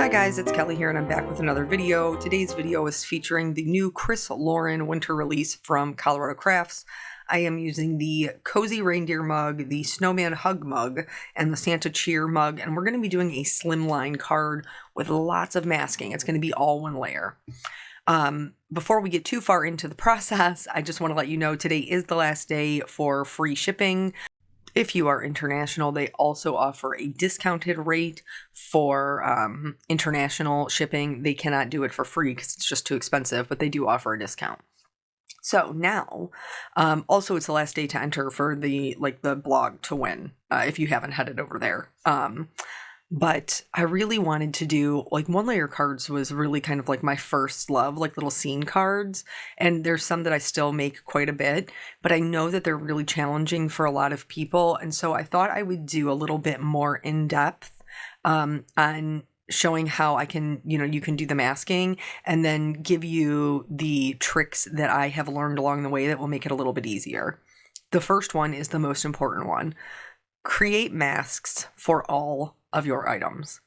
Hi guys, it's Kelly here and I'm back with another video. Today's video is featuring the new Chris Lauren winter release from Colorado Crafts. I am using the Cozy Reindeer mug, the Snowman Hug mug, and the Santa Cheer mug, and we're going to be doing a slimline card with lots of masking. It's going to be all one layer. Before we get too far into the process, I just want to let you know today is the last day for free shipping. If you are international, they also offer a discounted rate for international shipping. They cannot do it for free because it's just too expensive, but they do offer a discount. So now, also it's the last day to enter for the blog to win, if you haven't headed over there. But I really wanted to do, one layer cards was really kind of like my first love, like little scene cards. And there's some that I still make quite a bit, but I know that they're really challenging for a lot of people. And so I thought I would do a little bit more in depth on showing how I can, you can do the masking and then give you the tricks that I have learned along the way that will make it a little bit easier. The first one is the most important one. Create masks for all of your items.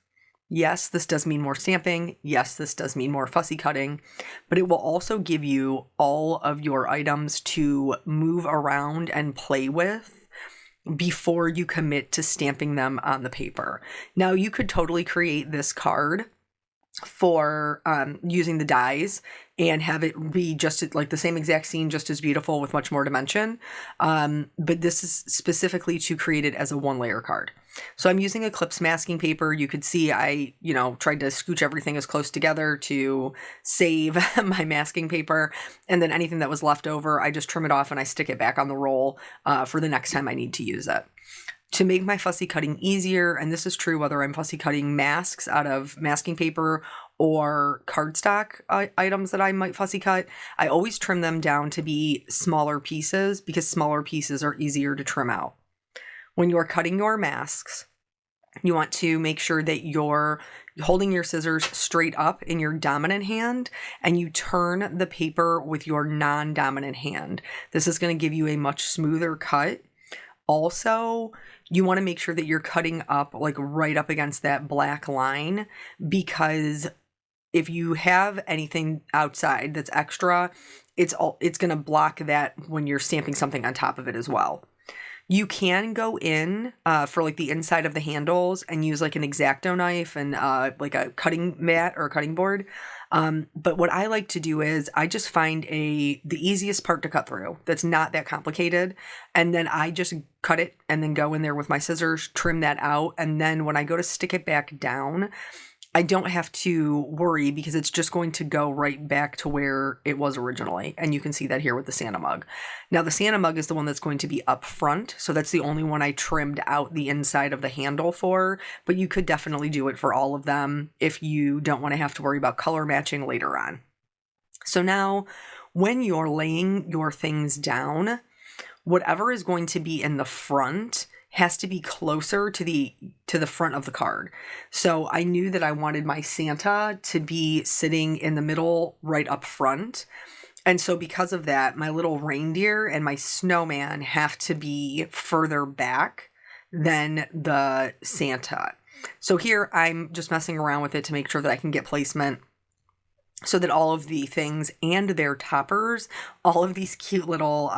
Yes, this does mean more stamping. Yes, this does mean more fussy cutting, but it will also give you all of your items to move around and play with before you commit to stamping them on the paper. Now, you could totally create this card for using the dies and have it be just like the same exact scene, just as beautiful with much more dimension. But this is specifically to create it as a one layer card. So I'm using Eclipse masking paper. You could see I, tried to scooch everything as close together to save my masking paper. And then anything that was left over, I just trim it off and I stick it back on the roll for the next time I need to use it. To make my fussy cutting easier, and this is true whether I'm fussy cutting masks out of masking paper or cardstock items that I might fussy cut, I always trim them down to be smaller pieces because smaller pieces are easier to trim out. When you're cutting your masks, you want to make sure that you're holding your scissors straight up in your dominant hand and you turn the paper with your non-dominant hand. This is going to give you a much smoother cut. Also, you want to make sure that you're cutting up right up against that black line, because if you have anything outside that's extra, it's going to block that when you're stamping something on top of it as well. You can go in for the inside of the handles and use an X-Acto knife and a cutting mat or a cutting board. But what I like to do is I just find the easiest part to cut through that's not that complicated. And then I just cut it and then go in there with my scissors, trim that out. And then when I go to stick it back down, I don't have to worry because it's just going to go right back to where it was originally. And you can see that here with the Santa mug. Now the Santa mug is the one that's going to be up front. So that's the only one I trimmed out the inside of the handle for, but you could definitely do it for all of them if you don't want to have to worry about color matching later on. So now when you're laying your things down, whatever is going to be in the front has to be closer to the front of the card. So I knew that I wanted my Santa to be sitting in the middle right up front. And so because of that, my little reindeer and my snowman have to be further back than the Santa. So here I'm just messing around with it to make sure that I can get placement so that all of the things and their toppers, all of these cute little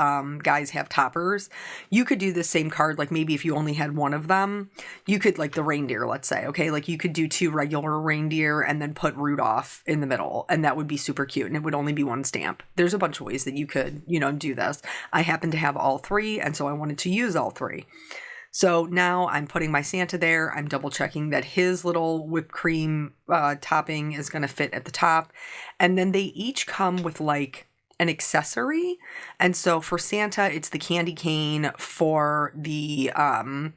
guys have toppers. You could do the same card, maybe if you only had one of them, you could the reindeer, let's say, okay? You could do 2 regular reindeer and then put Rudolph in the middle, and that would be super cute, and it would only be one stamp. There's a bunch of ways that you could, do this. I happen to have all 3, and so I wanted to use all 3. So now I'm putting my Santa there. I'm double checking that his little whipped cream topping is going to fit at the top. And then they each come with an accessory. And so for Santa, it's the candy cane. For the, I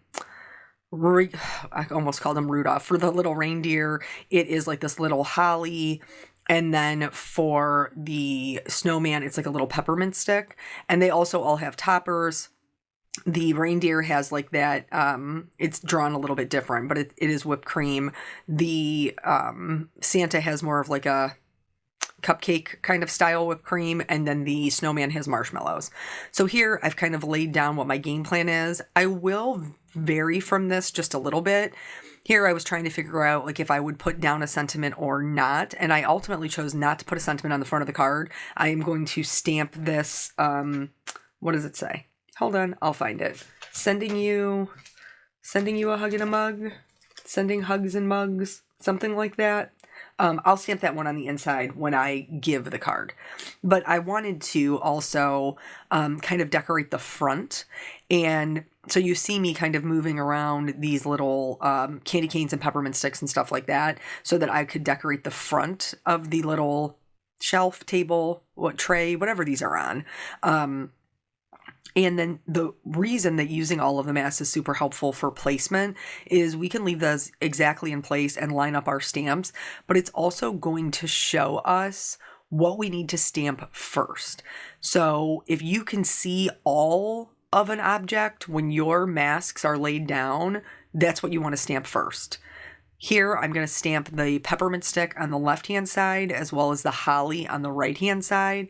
almost called him Rudolph. For the little reindeer, it is this little holly. And then for the snowman, it's a little peppermint stick. And they also all have toppers. The reindeer has that, it's drawn a little bit different, but it is whipped cream. The Santa has more of a cupcake kind of style whipped cream, and then the snowman has marshmallows. So here I've kind of laid down what my game plan is. I will vary from this just a little bit. Here I was trying to figure out like if I would put down a sentiment or not, and I ultimately chose not to put a sentiment on the front of the card. I am going to stamp this, what does it say? Hold on, I'll find it. Sending you a hug and a mug, sending hugs and mugs, something like that. I'll stamp that one on the inside when I give the card. But I wanted to also kind of decorate the front. And so you see me kind of moving around these little candy canes and peppermint sticks and stuff like that so that I could decorate the front of the little shelf, table, tray, whatever these are on. And then the reason that using all of the masks is super helpful for placement is we can leave those exactly in place and line up our stamps, but it's also going to show us what we need to stamp first. So if you can see all of an object when your masks are laid down, that's what you want to stamp first. Here, I'm going to stamp the peppermint stick on the left-hand side as well as the holly on the right-hand side.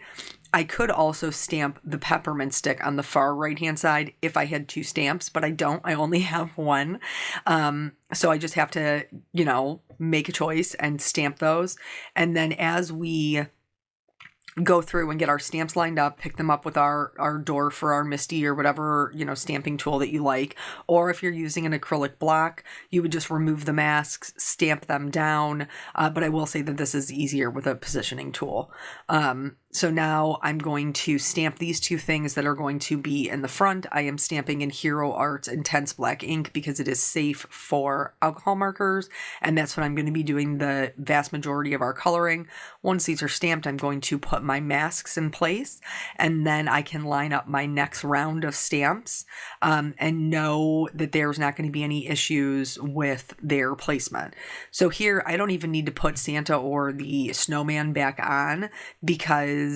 I could also stamp the peppermint stick on the far right-hand side if I had two stamps, but I don't. I only have one. So I just have to, make a choice and stamp those. And then as we go through and get our stamps lined up, pick them up with our door for our Misty or whatever, stamping tool that you like. Or if you're using an acrylic block, you would just remove the masks, stamp them down. But I will say that this is easier with a positioning tool. So now I'm going to stamp these two things that are going to be in the front. I am stamping in Hero Arts Intense Black ink because it is safe for alcohol markers. And that's what I'm going to be doing the vast majority of our coloring. Once these are stamped, I'm going to put my masks in place. And then I can line up my next round of stamps and know that there's not going to be any issues with their placement. So here, I don't even need to put Santa or the snowman back on because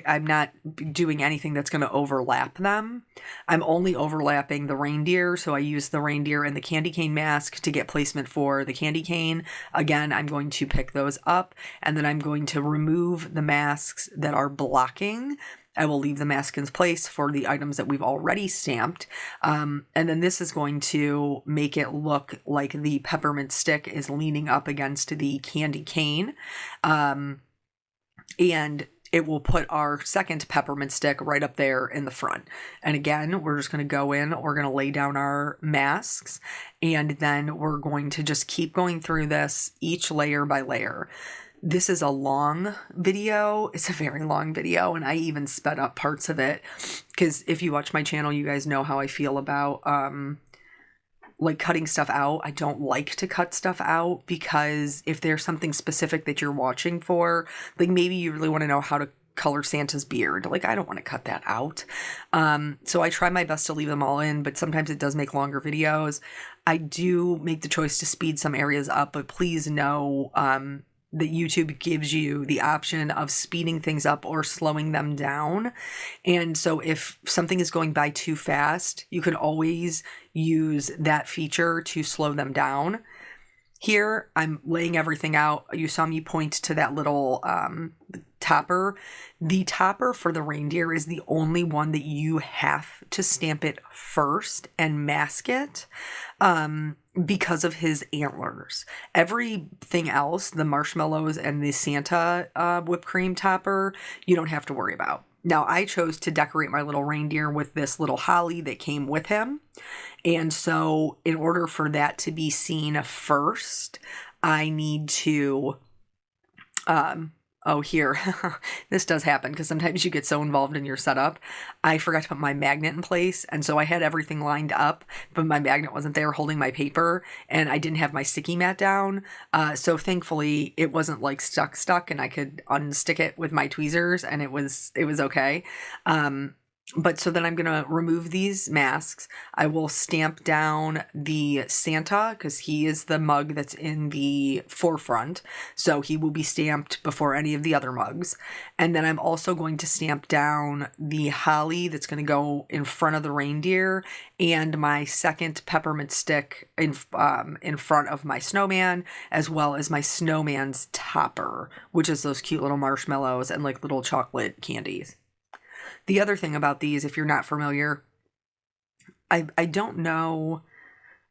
I'm not doing anything that's going to overlap them. I'm only overlapping the reindeer. So I use the reindeer and the candy cane mask to get placement for the candy cane. Again, I'm going to pick those up and then I'm going to remove the masks that are blocking. I will leave the mask in place for the items that we've already stamped. And then this is going to make it look like the peppermint stick is leaning up against the candy cane. And it will put our second peppermint stick right up there in the front. And again, we're just going to go in, we're going to lay down our masks, and then we're going to just keep going through this each layer by layer. This is a long video. It's a very long video, and I even sped up parts of it because if you watch my channel, you guys know how I feel about like cutting stuff out. I don't like to cut stuff out because if there's something specific that you're watching for, like maybe you really want to know how to color Santa's beard. Like I don't want to cut that out. So I try my best to leave them all in, but sometimes it does make longer videos. I do make the choice to speed some areas up, but please know that YouTube gives you the option of speeding things up or slowing them down. And so if something is going by too fast, you can always use that feature to slow them down. Here, I'm laying everything out. You saw me point to that little topper. The topper for the reindeer is the only one that you have to stamp it first and mask it because of his antlers. Everything else, the marshmallows and the Santa whipped cream topper, you don't have to worry about. Now, I chose to decorate my little reindeer with this little holly that came with him. And so in order for that to be seen first, I need to, here, this does happen because sometimes you get so involved in your setup. I forgot to put my magnet in place. And so I had everything lined up, but my magnet wasn't there holding my paper and I didn't have my sticky mat down. So thankfully it wasn't like stuck and I could unstick it with my tweezers and it was okay. But so then I'm going to remove these masks. I will stamp down the Santa because he is the mug that's in the forefront. So he will be stamped before any of the other mugs. And then I'm also going to stamp down the holly that's going to go in front of the reindeer and my second peppermint stick in front of my snowman, as well as my snowman's topper, which is those cute little marshmallows and like little chocolate candies. The other thing about these, if you're not familiar, I don't know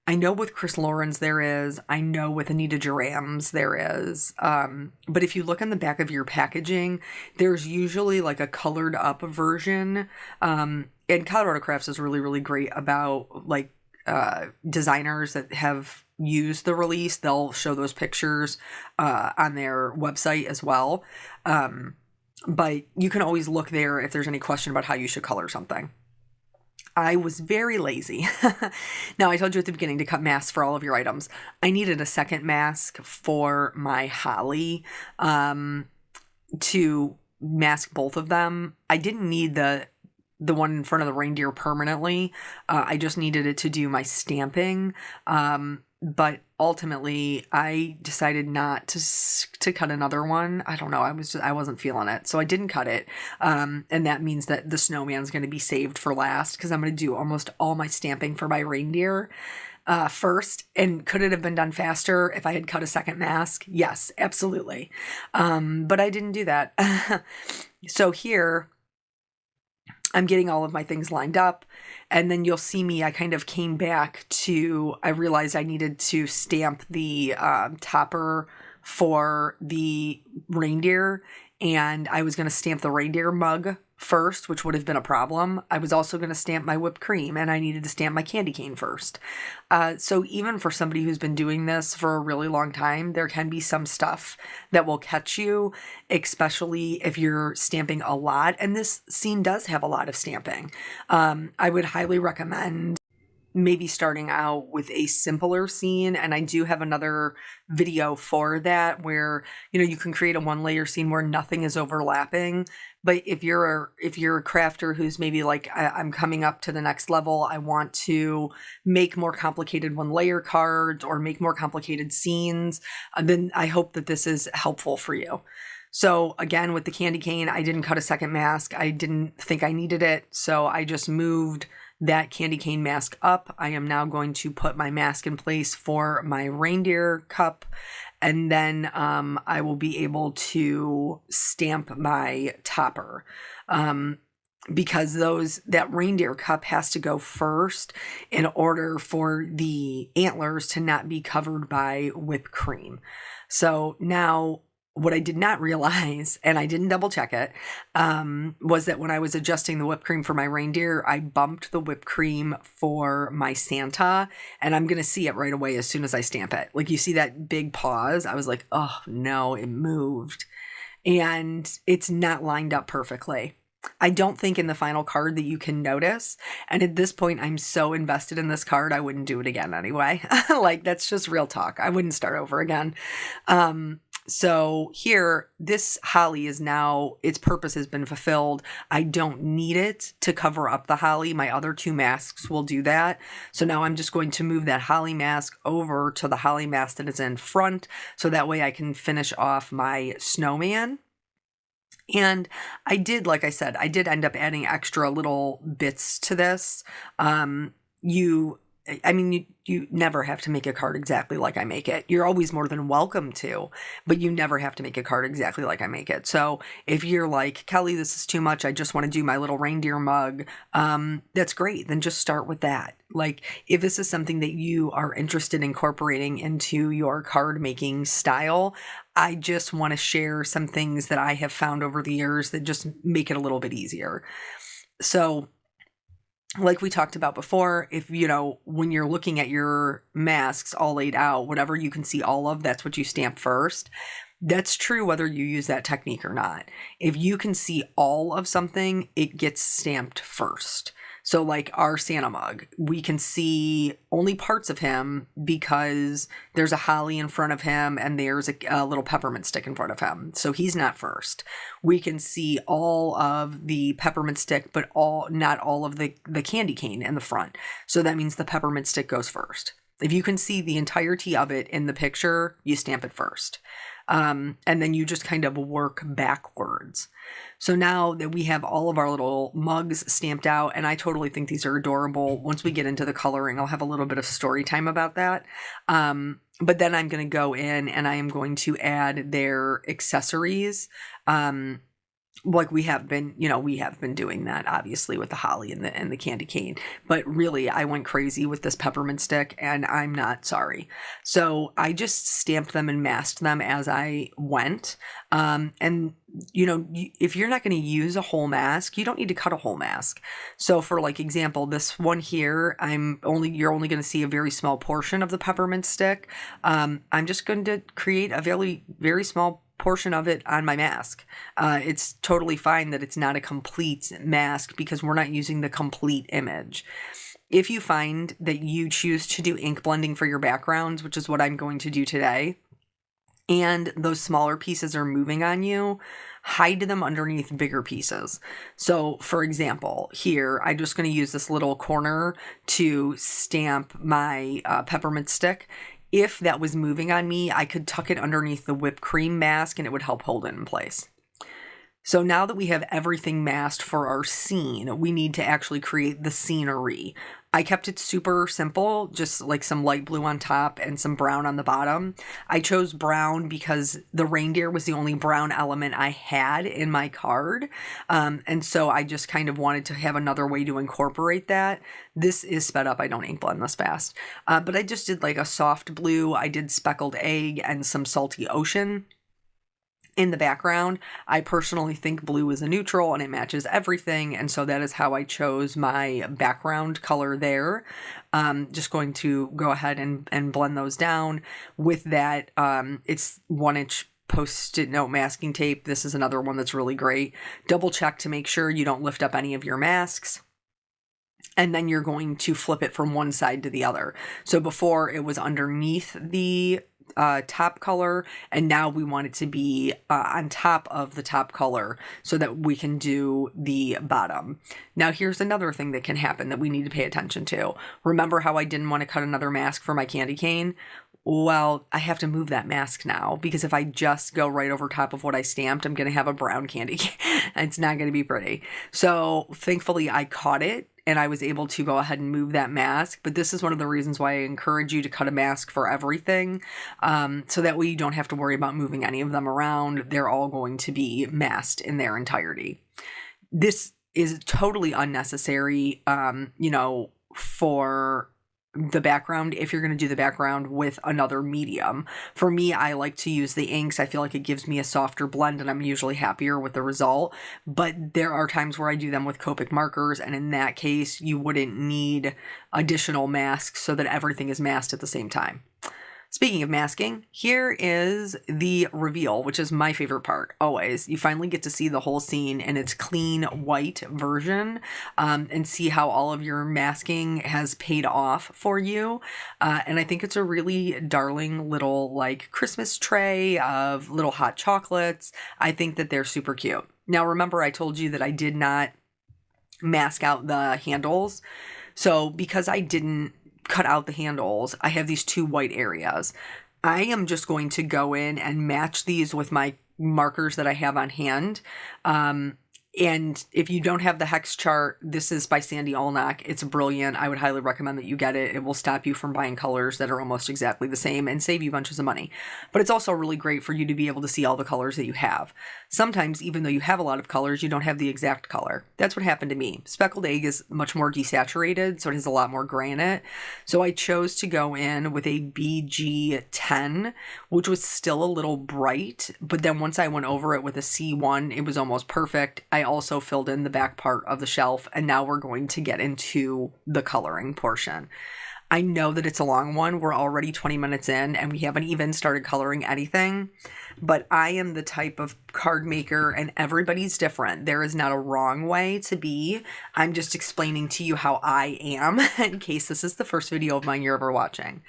I know with Chris Lauren's there is. I know with Anita Duram's there is. But if you look on the back of your packaging, there's usually like a colored up version. And Colorado Crafts is really, really great about like designers that have used the release. They'll show those pictures on their website as well. But you can always look there if there's any question about how you should color something. I was very lazy. Now, I told you at the beginning to cut masks for all of your items. I needed a second mask for my holly to mask both of them. I didn't need the one in front of the reindeer permanently. I just needed it to do my stamping. But ultimately, I decided not to cut another one. I don't know. I wasn't feeling it, so I didn't cut it. And that means that the snowman's going to be saved for last because I'm going to do almost all my stamping for my reindeer first. And could it have been done faster if I had cut a second mask? Yes, absolutely. But I didn't do that. So here, I'm getting all of my things lined up, and then you'll see me, I kind of came back to, I realized I needed to stamp the topper for the reindeer, and I was going to stamp the reindeer mug first, which would have been a problem. I was also going to stamp my whipped cream, and I needed to stamp my candy cane first. So even for somebody who's been doing this for a really long time, there can be some stuff that will catch you, especially if you're stamping a lot. And this scene does have a lot of stamping. I would highly recommend maybe starting out with a simpler scene. And I do have another video for that where, you can create a 1-layer scene where nothing is overlapping. But if you're a crafter who's maybe like, I'm coming up to the next level, I want to make more complicated 1-layer cards or make more complicated scenes, then I hope that this is helpful for you. So again, with the candy cane, I didn't cut a second mask. I didn't think I needed it. So I just moved that candy cane mask up. I am now going to put my mask in place for my reindeer cup. And then I will be able to stamp my topper. Because that reindeer cup has to go first in order for the antlers to not be covered by whipped cream. So now what I did not realize, and I didn't double check it, was that when I was adjusting the whipped cream for my reindeer, I bumped the whipped cream for my Santa, and I'm going to see it right away as soon as I stamp it. Like, you see that big pause? I was like, oh no, it moved. And it's not lined up perfectly. I don't think in the final card that you can notice. And at this point, I'm so invested in this card, I wouldn't do it again anyway. Like, that's just real talk. I wouldn't start over again. So here, this holly is now, its purpose has been fulfilled. I don't need it to cover up the holly. My other 2 masks will do that. So now I'm just going to move that holly mask over to the holly mask that is in front. So that way I can finish off my snowman. And I did, like I said, I did end up adding extra little bits to this. You never have to make a card exactly like I make it. You're always more than welcome to, but you never have to make a card exactly like I make it. So if you're like, Kelly, this is too much, I just want to do my little reindeer mug, that's great. Then just start with that. Like, if this is something that you are interested in incorporating into your card making style, I just want to share some things that I have found over the years that just make it a little bit easier. So, like we talked about before, if, when you're looking at your masks all laid out, whatever you can see all of, that's what you stamp first. That's true whether you use that technique or not. If you can see all of something, it gets stamped first. So like our Santa mug, we can see only parts of him because there's a holly in front of him and there's a little peppermint stick in front of him. So he's not first. We can see all of the peppermint stick, but not all of the candy cane in the front. So that means the peppermint stick goes first. If you can see the entirety of it in the picture, you stamp it first. And then you just kind of work backwards. So now that we have all of our little mugs stamped out, and I totally think these are adorable. Once we get into the coloring, I'll have a little bit of story time about that. But then I'm going to go in and I am going to add their accessories. like we have been, we have been doing that obviously with the holly and the candy cane. But really, I went crazy with this peppermint stick, and I'm not sorry. So I just stamped them and masked them as I went. And if you're not going to use a whole mask, you don't need to cut a whole mask. So for like example, this one here, you're only going to see a very small portion of the peppermint stick. I'm just going to create a very, very small portion of it on my mask. It's totally fine that it's not a complete mask because we're not using the complete image. If you find that you choose to do ink blending for your backgrounds, which is what I'm going to do today, and those smaller pieces are moving on you, hide them underneath bigger pieces. So for example, here, I'm just going to use this little corner to stamp my peppermint stick. If that was moving on me, I could tuck it underneath the whipped cream mask and it would help hold it in place. So now that we have everything masked for our scene, we need to actually create the scenery. I kept it super simple, just like some light blue on top and some brown on the bottom. I chose brown because the reindeer was the only brown element I had in my card. And so I just kind of wanted to have another way to incorporate that. This is sped up. I don't ink blend this fast. But I just did like a soft blue. I did speckled egg and some salty ocean in the background. I personally think blue is a neutral and it matches everything. And so that is how I chose my background color there. Just going to go ahead and blend those down with that. It's 1-inch Post-it note masking tape. This is another one that's really great. Double check to make sure you don't lift up any of your masks. And then you're going to flip it from one side to the other. So before it was underneath the top color, and now we want it to be on top of the top color so that we can do the bottom. Now here's another thing that can happen that we need to pay attention to. Remember how I didn't want to cut another mask for my candy cane? Well, I have to move that mask now because if I just go right over top of what I stamped, I'm going to have a brown candy cane. It's not going to be pretty. So thankfully I caught it and I was able to go ahead and move that mask. But this is one of the reasons why I encourage you to cut a mask for everything. So that way you don't have to worry about moving any of them around. They're all going to be masked in their entirety. This is totally unnecessary, for the background if you're going to do the background with another medium. For me, I like to use the inks. I feel like it gives me a softer blend and I'm usually happier with the result. But there are times where I do them with Copic markers, and in that case, you wouldn't need additional masks so that everything is masked at the same time. Speaking of masking, here is the reveal, which is my favorite part, always. You finally get to see the whole scene in its clean white version, and see how all of your masking has paid off for you. And I think it's a really darling little like Christmas tray of little hot chocolates. I think that they're super cute. Now, remember I told you that I did not mask out the handles. So because I didn't cut out the handles, I have these two white areas. I am just going to go in and match these with my markers that I have on hand. And if you don't have the hex chart, this is by Sandy Allnock. It's brilliant. I would highly recommend that you get it. It will stop you from buying colors that are almost exactly the same and save you bunches of money. But it's also really great for you to be able to see all the colors that you have. Sometimes, even though you have a lot of colors, you don't have the exact color. That's what happened to me. Speckled egg is much more desaturated, so it has a lot more gray in it. So I chose to go in with a BG10, which was still a little bright, but then once I went over it with a C1, it was almost perfect. I also filled in the back part of the shelf, and now we're going to get into the coloring portion. I know that it's a long one. We're already 20 minutes in and we haven't even started coloring anything, but I am the type of card maker and everybody's different. There is not a wrong way to be. I'm just explaining to you how I am in case this is the first video of mine you're ever watching.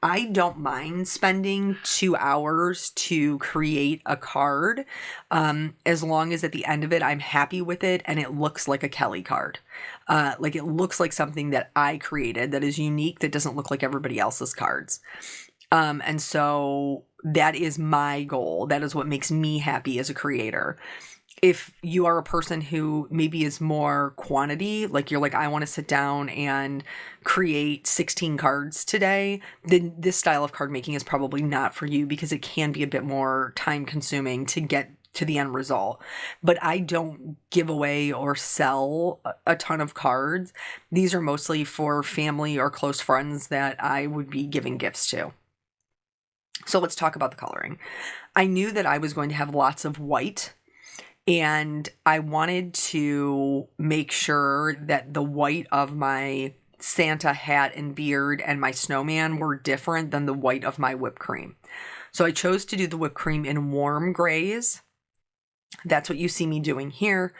I don't mind spending 2 hours to create a card, as long as at the end of it, I'm happy with it and it looks like a Kelly card. Like it looks like something that I created that is unique, that doesn't look like everybody else's cards. And so that is my goal. That is what makes me happy as a creator. If you are a person who maybe is more quantity, like you're like, I want to sit down and create 16 cards today, then this style of card making is probably not for you because it can be a bit more time consuming to get to the end result. But I don't give away or sell a ton of cards. These are mostly for family or close friends that I would be giving gifts to. So let's talk about the coloring. I knew that I was going to have lots of white, and I wanted to make sure that the white of my Santa hat and beard and my snowman were different than the white of my whipped cream. So I chose to do the whipped cream in warm grays. That's what you see me doing here.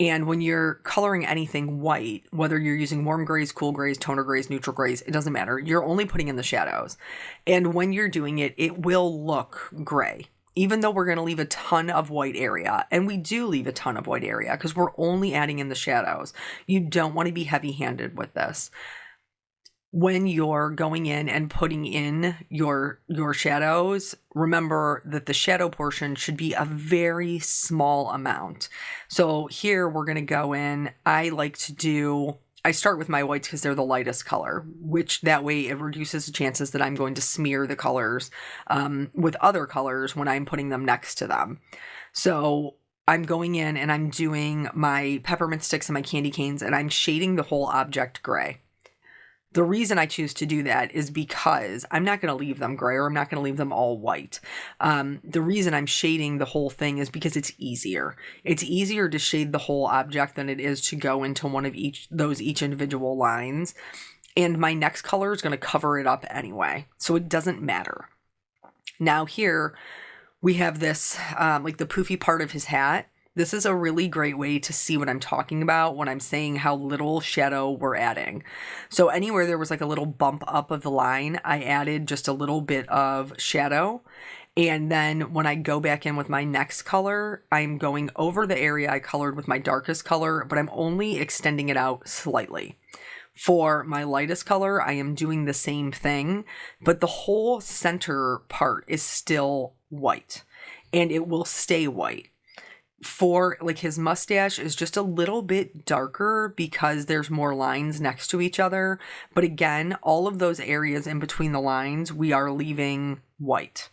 And when you're coloring anything white, whether you're using warm grays, cool grays, toner grays, neutral grays, it doesn't matter. You're only putting in the shadows. And when you're doing it, it will look gray, even though we're going to leave a ton of white area. And we do leave a ton of white area because we're only adding in the shadows. You don't want to be heavy-handed with this. When you're going in and putting in your shadows, remember that the shadow portion should be a very small amount. So here we're going to go in. I start with my whites because they're the lightest color, which that way it reduces the chances that I'm going to smear the colors with other colors when I'm putting them next to them. So I'm going in and I'm doing my peppermint sticks and my candy canes, and I'm shading the whole object gray. The reason I choose to do that is because I'm not going to leave them gray, or I'm not going to leave them all white. The reason I'm shading the whole thing is because it's easier. It's easier to shade the whole object than it is to go into one of each individual lines. And my next color is going to cover it up anyway, so it doesn't matter. Now here we have this, like the poofy part of his hat. This is a really great way to see what I'm talking about when I'm saying how little shadow we're adding. So anywhere there was like a little bump up of the line, I added just a little bit of shadow. And then when I go back in with my next color, I'm going over the area I colored with my darkest color, but I'm only extending it out slightly. For my lightest color, I am doing the same thing, but the whole center part is still white, and it will stay white. For like his mustache is just a little bit darker because there's more lines next to each other. But again, all of those areas in between the lines, we are leaving white.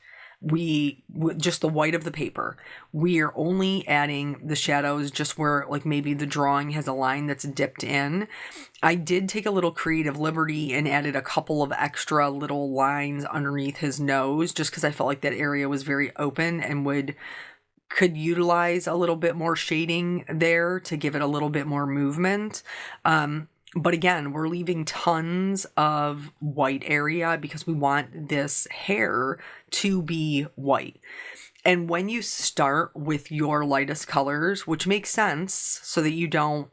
Just the white of the paper. We are only adding the shadows just where like maybe the drawing has a line that's dipped in. I did take a little creative liberty and added a couple of extra little lines underneath his nose just because I felt like that area was very open and could utilize a little bit more shading there to give it a little bit more movement. But again, we're leaving tons of white area because we want this hair to be white. And when you start with your lightest colors, which makes sense so that you don't,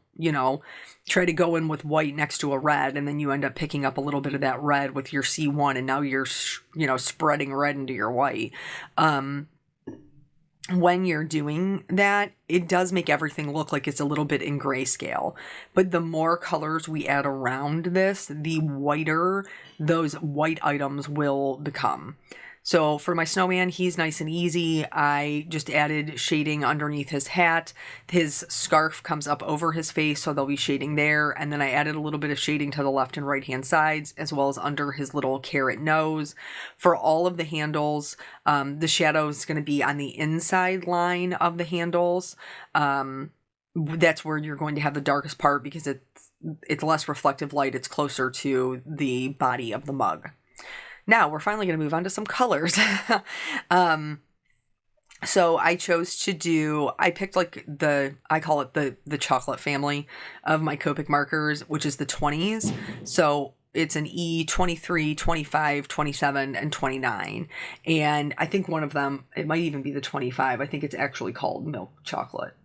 try to go in with white next to a red and then you end up picking up a little bit of that red with your C1 and now you're, spreading red into your white. When you're doing that, it does make everything look like it's a little bit in grayscale. But the more colors we add around this, the whiter those white items will become. So for my snowman, he's nice and easy. I just added shading underneath his hat. His scarf comes up over his face, so there'll be shading there. And then I added a little bit of shading to the left and right hand sides, as well as under his little carrot nose. For all of the handles, the shadow is going to be on the inside line of the handles. That's where you're going to have the darkest part because it's less reflective light. It's closer to the body of the mug. Now we're finally going to move on to some colors. So I chose to I picked like I call it the chocolate family of my Copic markers, which is the 20s. So it's an E, 23, 25, 27, and 29. And I think one of them, it might even be the 25. I think it's actually called milk chocolate.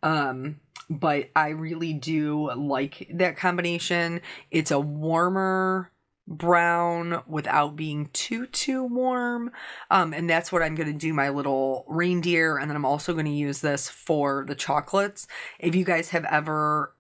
But I really do like that combination. It's a warmer brown without being too warm, and that's what I'm going to do my little reindeer, and then I'm also going to use this for the chocolates. If you guys have ever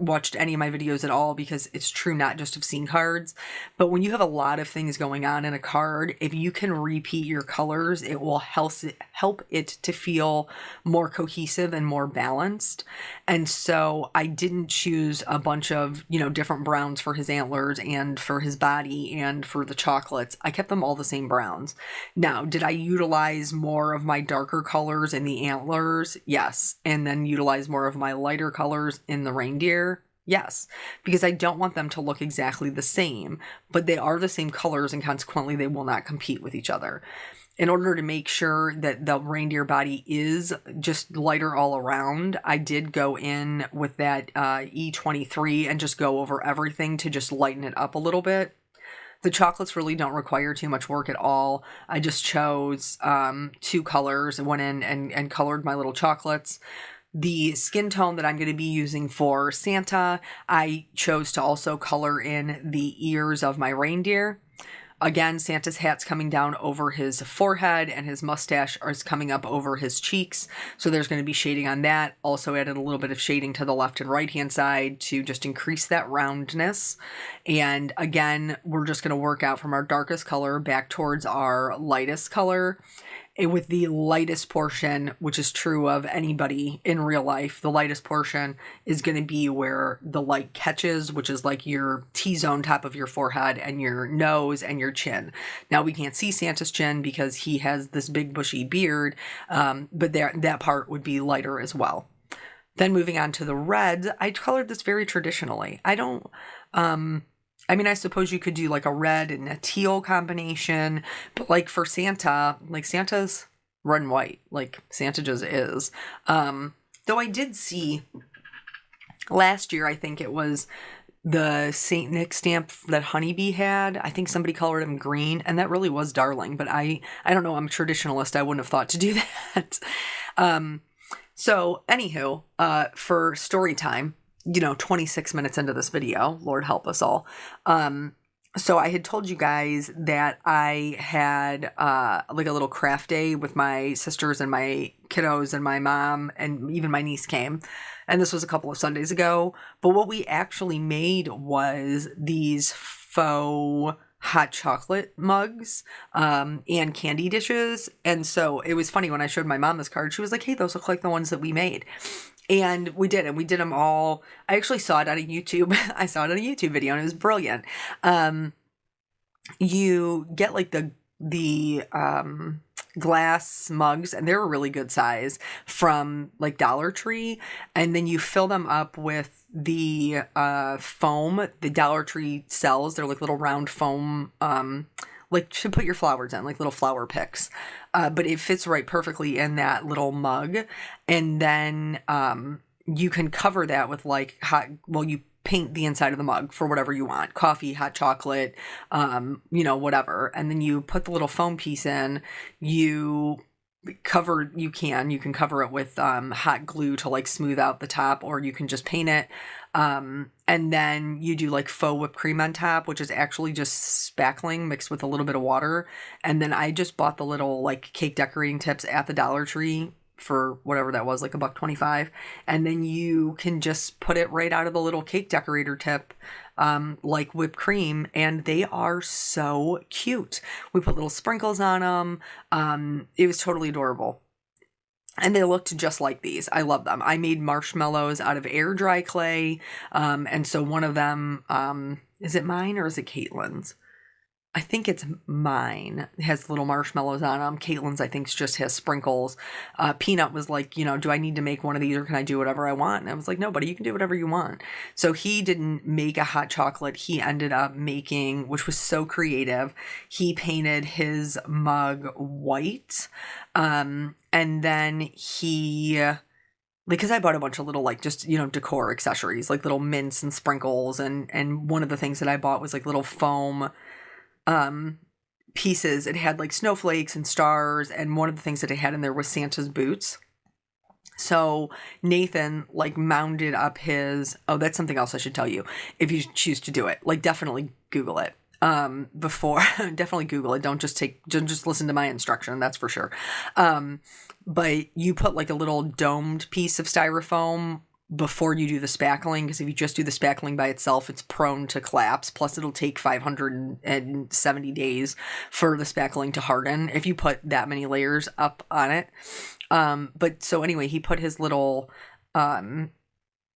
watched any of my videos at all, because it's true not just of seeing cards, but when you have a lot of things going on in a card, if you can repeat your colors, it will help it to feel more cohesive and more balanced. And so I didn't choose a bunch of, different browns for his antlers and for his body and for the chocolates. I kept them all the same browns. Now, did I utilize more of my darker colors in the antlers? Yes. And then utilize more of my lighter colors in the reindeer? Yes, because I don't want them to look exactly the same, but they are the same colors, and consequently they will not compete with each other. In order to make sure that the reindeer body is just lighter all around, I did go in with that E23 and just go over everything to just lighten it up a little bit. The chocolates really don't require too much work at all. I just chose 2 colors and went in and colored my little chocolates. The skin tone that I'm going to be using for Santa, I chose to also color in the ears of my reindeer. Again, Santa's hat's coming down over his forehead, and his mustache is coming up over his cheeks. So there's going to be shading on that. Also added a little bit of shading to the left and right hand side to just increase that roundness. And again, we're just going to work out from our darkest color back towards our lightest color. And with the lightest portion, which is true of anybody in real life, the lightest portion is going to be where the light catches, which is like your T-zone top of your forehead and your nose and your chin. Now, we can't see Santa's chin because he has this big bushy beard, but that part would be lighter as well. Then moving on to the red, I colored this very traditionally. I suppose you could do like a red and a teal combination, but like for Santa, like Santa's red and white, like Santa just is. Though I did see last year, I think it was the Saint Nick stamp that Honeybee had. I think somebody colored him green, and that really was darling, but I don't know, I'm a traditionalist. I wouldn't have thought to do that. So anywho, for story time, 26 minutes into this video, Lord help us all. So I had told you guys that I had like a little craft day with my sisters and my kiddos and my mom, and even my niece came. And this was a couple of Sundays ago. But what we actually made was these faux hot chocolate mugs and candy dishes. And so it was funny when I showed my mom this card. She was like, hey, those look like the ones that we made. And we did them all. I actually saw it on a YouTube. I saw it on a YouTube video, and it was brilliant. You get like the glass mugs, and they're a really good size, from like Dollar Tree, and then you fill them up with the foam the Dollar Tree sells. They're like little round foam, like to put your flowers in, like little flower picks. But it fits right perfectly in that little mug. And then you can cover that with like you paint the inside of the mug for whatever you want. Coffee, hot chocolate, whatever. And then you put the little foam piece in. You can cover it with hot glue to like smooth out the top, or you can just paint it. And then you do like faux whipped cream on top, which is actually just spackling mixed with a little bit of water. And then I just bought the little like cake decorating tips at the Dollar Tree for whatever that was, like $1.25. And then you can just put it right out of the little cake decorator tip, like whipped cream, and they are so cute. We put little sprinkles on them. It was totally adorable. And they looked just like these. I love them. I made marshmallows out of air dry clay. And so one of them, is it mine or is it Caitlin's? I think it's mine. It has little marshmallows on them. Caitlin's, I think, just has sprinkles. Peanut was like, do I need to make one of these, or can I do whatever I want? And I was like, no, buddy, you can do whatever you want. So he didn't make a hot chocolate. He ended up making, which was so creative, he painted his mug white. And then he... because I bought a bunch of little, like, just, decor accessories, like little mints and sprinkles. And one of the things that I bought was like little foam pieces. It had like snowflakes and stars, and one of the things that it had in there was Santa's boots. So Nathan like mounded up his, that's something else I should tell you if you choose to do it. Like, definitely Google it before. Definitely Google it. Don't just listen to my instruction, that's for sure. But you put like a little domed piece of styrofoam before you do the spackling, because if you just do the spackling by itself, it's prone to collapse. Plus, it'll take 570 days for the spackling to harden if you put that many layers up on it. But so anyway, he put his little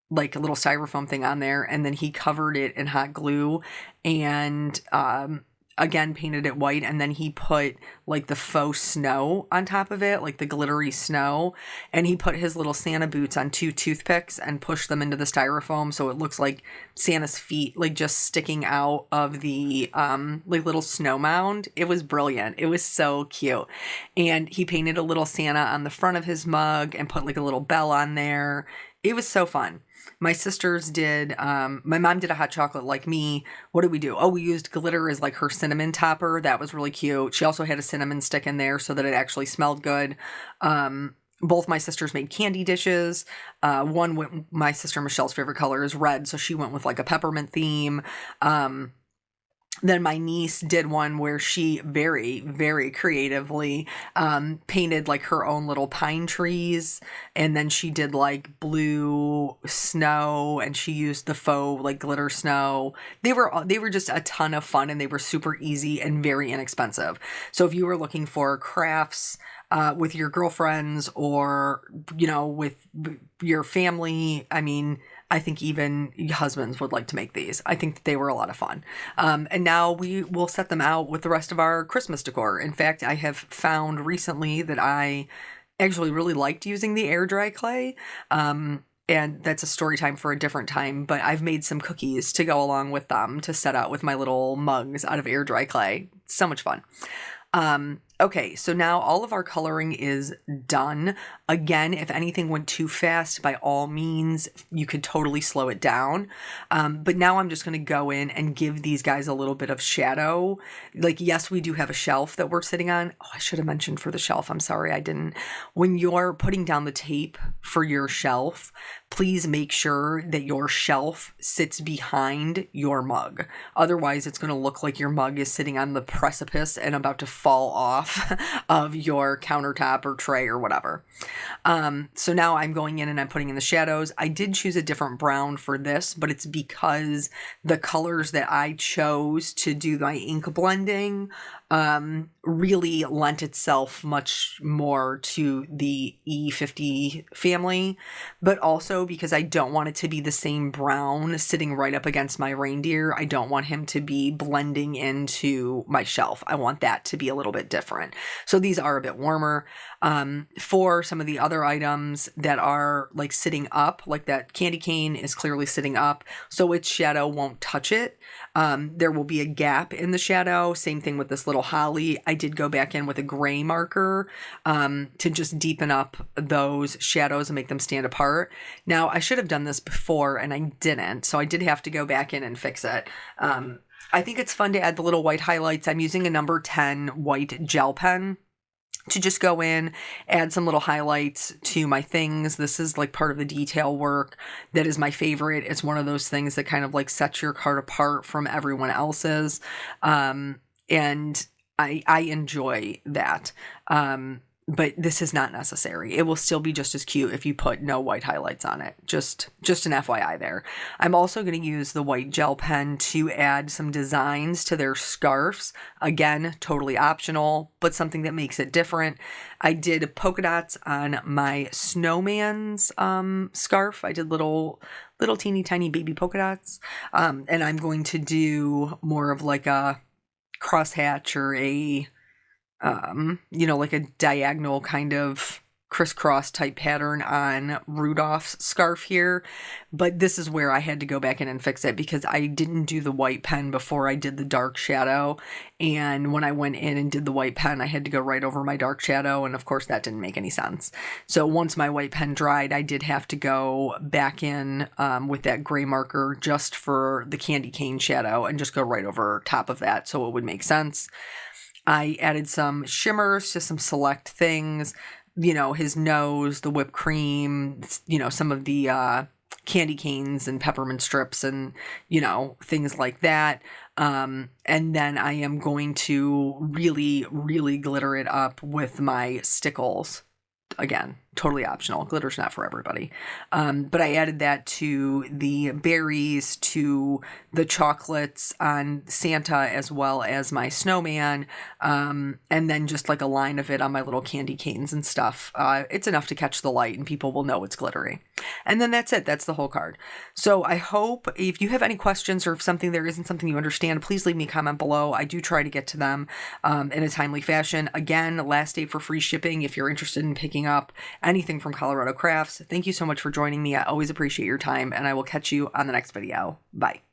like a little styrofoam thing on there, and then he covered it in hot glue and again painted it white, and then he put like the faux snow on top of it, like the glittery snow, and he put his little Santa boots on 2 toothpicks and pushed them into the styrofoam so it looks like Santa's feet like just sticking out of the like little snow mound. It was brilliant. It was so cute. And he painted a little Santa on the front of his mug and put like a little bell on there. It was so fun. My sisters did, my mom did a hot chocolate like me. What did we do? Oh, we used glitter as like her cinnamon topper. That was really cute. She also had a cinnamon stick in there so that it actually smelled good. Both my sisters made candy dishes. My sister Michelle's favorite color is red, so she went with like a peppermint theme. Then my niece did one where she very, very creatively painted like her own little pine trees. And then she did like blue snow, and she used the faux like glitter snow. They were just a ton of fun, and they were super easy and very inexpensive. So if you were looking for crafts with your girlfriends or, with your family, I mean, I think even husbands would like to make these. I think that they were a lot of fun. And now we will set them out with the rest of our Christmas decor. In fact, I have found recently that I actually really liked using the air dry clay. And that's a story time for a different time, but I've made some cookies to go along with them to set out with my little mugs out of air dry clay. So much fun. Okay, so now all of our coloring is done. Again, if anything went too fast, by all means, you could totally slow it down. But now I'm just going to go in and give these guys a little bit of shadow. Like, yes, we do have a shelf that we're sitting on. Oh, I should have mentioned for the shelf. I'm sorry, I didn't. When you're putting down the tape for your shelf, please make sure that your shelf sits behind your mug. Otherwise, it's going to look like your mug is sitting on the precipice and about to fall off of your countertop or tray or whatever. So now I'm going in and I'm putting in the shadows. I did choose a different brown for this, but it's because the colors that I chose to do my ink blending really lent itself much more to the E50 family, but also because I don't want it to be the same brown sitting right up against my reindeer. I don't want him to be blending into my shelf. I want that to be a little bit different. So these are a bit warmer. For some of the other items that are like sitting up, like that candy cane is clearly sitting up, so its shadow won't touch it. There will be a gap in the shadow. Same thing with this little holly. I did go back in with a gray marker to just deepen up those shadows and make them stand apart. Now, I should have done this before and I didn't, so I did have to go back in and fix it. I think it's fun to add the little white highlights. I'm using a number 10 white gel pen to just go in, add some little highlights to my things. This is like part of the detail work that is my favorite. It's one of those things that kind of like sets your card apart from everyone else's. And I enjoy that. But this is not necessary. It will still be just as cute if you put no white highlights on it. Just an FYI there. I'm also going to use the white gel pen to add some designs to their scarves. Again, totally optional, but something that makes it different. I did polka dots on my snowman's scarf. I did little teeny tiny baby polka dots. And I'm going to do more of like a crosshatch or a like a diagonal kind of crisscross type pattern on Rudolph's scarf here. But this is where I had to go back in and fix it because I didn't do the white pen before I did the dark shadow. And when I went in and did the white pen, I had to go right over my dark shadow. And of course that didn't make any sense. So once my white pen dried, I did have to go back in with that gray marker just for the candy cane shadow and just go right over top of that so it would make sense. I added some shimmers to some select things, his nose, the whipped cream, some of the candy canes and peppermint strips and, things like that. And then I am going to really, really glitter it up with my stickles. again, totally optional. Glitter's not for everybody. But I added that to the berries, to the chocolates on Santa, as well as my snowman, and then just like a line of it on my little candy canes and stuff. It's enough to catch the light and people will know it's glittery. And then that's it. That's the whole card. So I hope if you have any questions or if something there isn't something you understand, please leave me a comment below. I do try to get to them in a timely fashion. Again, last date for free shipping if you're interested in picking up anything from Colorado Crafts. Thank you so much for joining me. I always appreciate your time, and I will catch you on the next video. Bye.